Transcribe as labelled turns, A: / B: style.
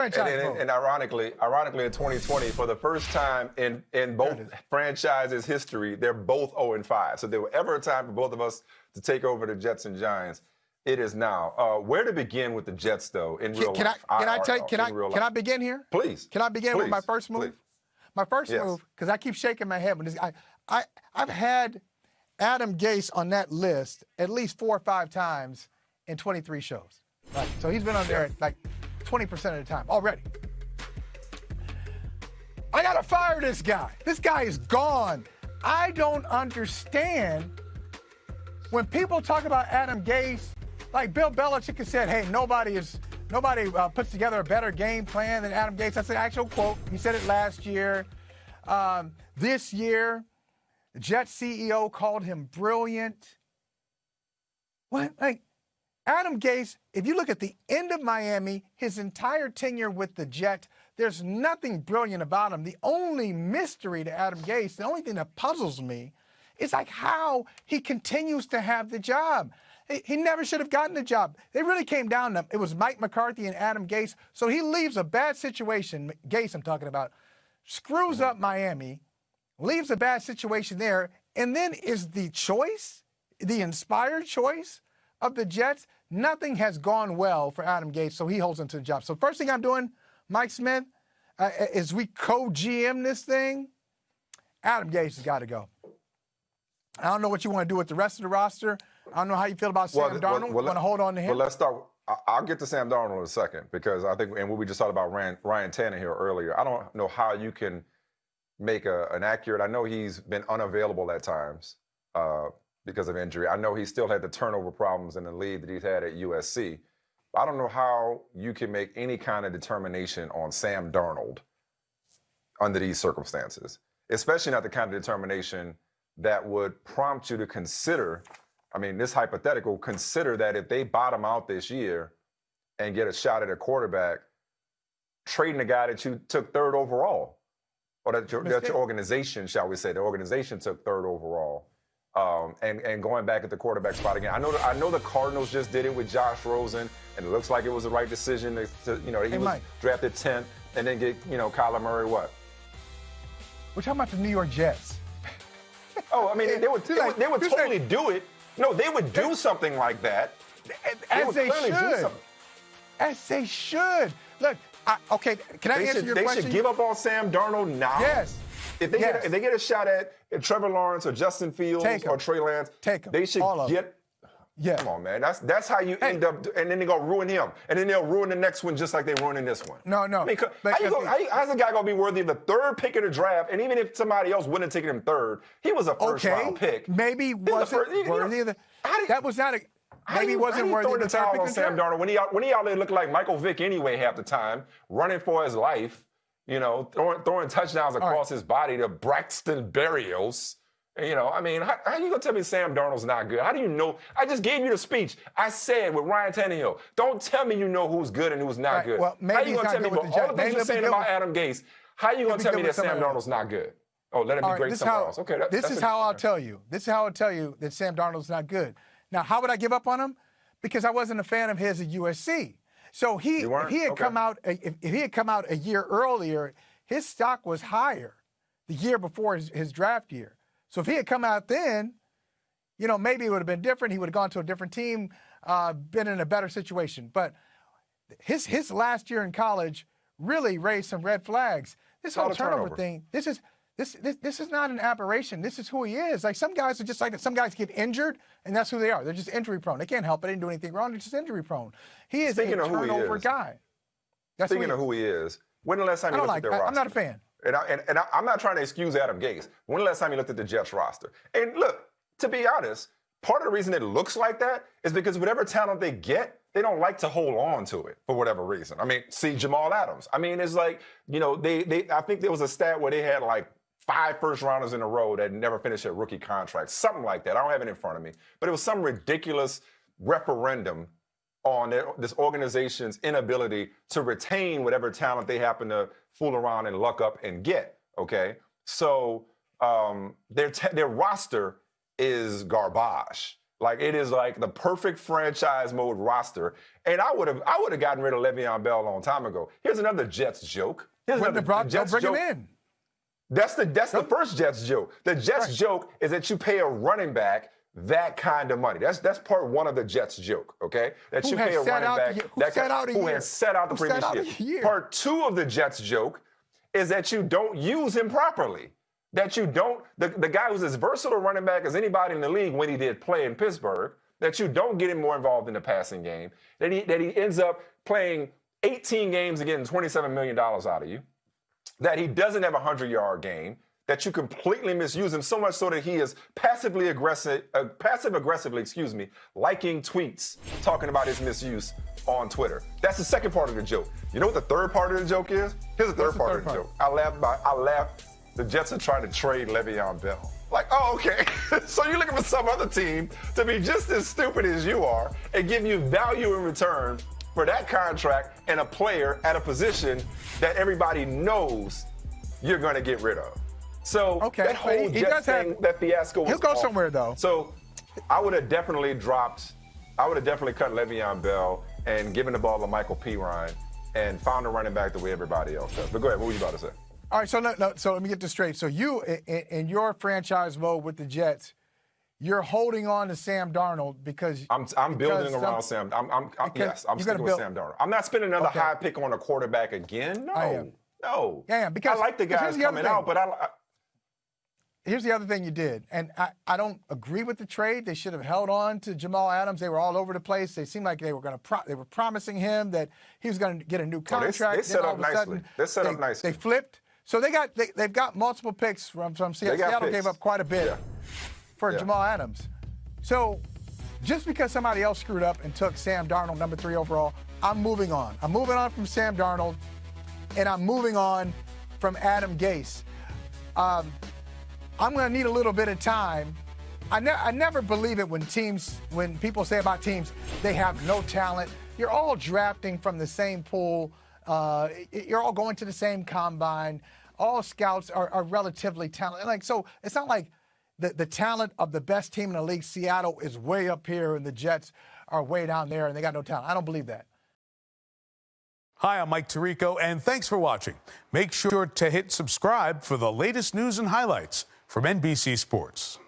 A: And ironically, in 2020, for the first time in both franchises' history, they're both 0-5. So there were ever a time for both of us to take over the Jets and Giants. It is now. Where to begin with the Jets, though, in real life?
B: Can I begin here?
A: Please.
B: Can I begin with my first move?
A: Please.
B: My first move, because I keep shaking my head when this. I've had Adam Gase on that list at least 4 or 5 times in 23 shows. Right? So he's been on there like 20% of the time already. I gotta fire this guy. This guy is gone. I don't understand when people talk about Adam Gase, like Bill Belichick has said, hey, nobody puts together a better game plan than Adam Gase. That's an actual quote. He said it last year. This year, the Jets CEO called him brilliant. What? Like, Adam Gase, if you look at the end of Miami, his entire tenure with the Jets, there's nothing brilliant about him. The only mystery to Adam Gase, the only thing that puzzles me, is like how he continues to have the job. He never should have gotten the job. It really came down to, it was Mike McCarthy and Adam Gase. So he leaves a bad situation, Gase I'm talking about, screws up Miami, leaves a bad situation there, and then is the choice, the inspired choice of the Jets. Nothing has gone well for Adam Gase, so he holds onto the job. So first thing I'm doing, Mike Smith, is we co-GM this thing. Adam Gase has got to go. I don't know what you want to do with the rest of the roster. I don't know how you feel about Sam Darnold. You want to hold on to him?
A: Well, let's start. I'll get to Sam Darnold in a second because I think, and what we just talked about Ryan Tannehill earlier, I don't know how you can make an accurate. I know he's been unavailable at times because of injury. I know he still had the turnover problems in the lead that he's had at USC. I don't know how you can make any kind of determination on Sam Darnold under these circumstances, especially not the kind of determination that would prompt you to consider, I mean, this hypothetical, consider that if they bottom out this year and get a shot at a quarterback, trading a guy that you took 3rd overall, or that your organization, shall we say, the organization took 3rd overall, and going back at the quarterback spot again. I know the Cardinals just did it with Josh Rosen, and it looks like it was the right decision to he was drafted 10th, and then get, Kyler Murray what?
B: We're talking about the New York Jets.
A: Oh, I mean, they would totally do it. No, they would do something like that.
B: As they should. Look, okay, can I answer your question?
A: They should give up on Sam Darnold now.
B: Yes.
A: If they get a shot at Trevor Lawrence or Justin Fields or Trey Lance, they should get. Yeah. Come on, man. That's how you end up, and then they're going to ruin him. And then they'll ruin the next one just like they're ruining this one.
B: No.
A: I mean, how's a guy going to be worthy of the 3rd pick of the draft? And even if somebody else wouldn't have taken him 3rd, he was a first-round pick.
B: Maybe he wasn't worthy of the – that was not a – maybe he wasn't worthy of the 3rd pick of the
A: Sam Darnold when he out there looked like Michael Vick anyway half the time, running for his life, throwing touchdowns across his body to Braxton Berrios. I mean, how are you going to tell me Sam Darnold's not good? How do you know? I just gave you the speech. I said with Ryan Tannehill, don't tell me you know who's good and who's not good.
B: Well, maybe
A: how are you going to tell me all the things you're saying about Adam Gase? How are you going to tell me that Sam Darnold's not good? Oh, let him be great somewhere else. Okay,
B: this is how I'll tell you. This is how I'll tell you that Sam Darnold's not good. Now, how would I give up on him? Because I wasn't a fan of his at USC. So if he had come out a year earlier, his stock was higher the year before his draft year. So if he had come out then, maybe it would have been different. He would have gone to a different team, been in a better situation. But his last year in college really raised some red flags. This whole turnover thing, this is not an aberration. This is who he is. Like, some guys are just like that. Some guys get injured, and that's who they are. They're just injury prone. They can't help it. They didn't do anything wrong. They're just injury prone. He is a turnover guy.
A: Speaking of who he is, when the last time you looked at their roster?
B: I'm not a fan.
A: And I'm not trying to excuse Adam Gase. When the last time you looked at the Jets roster? And look, to be honest, part of the reason it looks like that is because whatever talent they get, they don't like to hold on to it for whatever reason. I mean, see Jamal Adams. I mean, it's like, I think there was a stat where they had like 5 first-rounders in a row that never finished a rookie contract, something like that. I don't have it in front of me. But it was some ridiculous referendum on this organization's inability to retain whatever talent they happen to fool around and luck up and get, okay? So their roster is garbage. Like, it is like the perfect franchise mode roster. And I would have gotten rid of Le'Veon Bell a long time ago. Here's another Jets joke.
B: Wouldn't have brought Jets bring him in.
A: That's the first Jets joke. The Jets joke is that you pay a running back that kind of money. That's part one of the Jets joke, okay? That you pay a running back who has set out the previous year. Part two of the Jets joke is that you don't use him properly. That you don't, the guy who's as versatile a running back as anybody in the league when he did play in Pittsburgh, that you don't get him more involved in the passing game, that he ends up playing 18 games and getting $27 million out of you, that he doesn't have a 100-yard game, that you completely misuse him, so much so that he is passive aggressively, liking tweets talking about his misuse on Twitter. That's the second part of the joke. You know what the third part of the joke is? Here's the third part of the joke. I laughed. The Jets are trying to trade Le'Veon Bell. Like, oh, okay. So you're looking for some other team to be just as stupid as you are and give you value in return for that contract and a player at a position that everybody knows you're going to get rid of. So that whole Jets thing, that fiasco was
B: He'll go
A: awful.
B: somewhere, though.
A: So I would have definitely cut Le'Veon Bell and given the ball to Michael Pirine and found a running back the way everybody else does. But go ahead, what were you about to say?
B: All right, so let me get this straight. So you, in your franchise mode with the Jets, you're holding on to Sam Darnold because
A: I'm building around Sam. I'm sticking with Sam Darnold. I'm not spending another high pick on a quarterback again. No.
B: Yeah, because
A: I like the guys coming out, but
B: here's the other thing you did, and I don't agree with the trade. They should have held on to Jamal Adams. They were all over the place. They seemed like they were they were promising him that he was going to get a new contract.
A: They set up nicely. They
B: flipped. So they've got multiple picks from Seattle. Seattle gave up quite a bit for Jamal Adams. So just because somebody else screwed up and took Sam Darnold, number 3 overall, I'm moving on. I'm moving on from Sam Darnold, and I'm moving on from Adam Gase. I'm going to need a little bit of time. I never believe it when people say about teams, they have no talent. You're all drafting from the same pool. You're all going to the same combine. All scouts are relatively talented. So it's not like the talent of the best team in the league, Seattle, is way up here and the Jets are way down there and they got no talent. I don't believe that.
C: Hi, I'm Mike Tirico, and thanks for watching. Make sure to hit subscribe for the latest news and highlights from NBC Sports.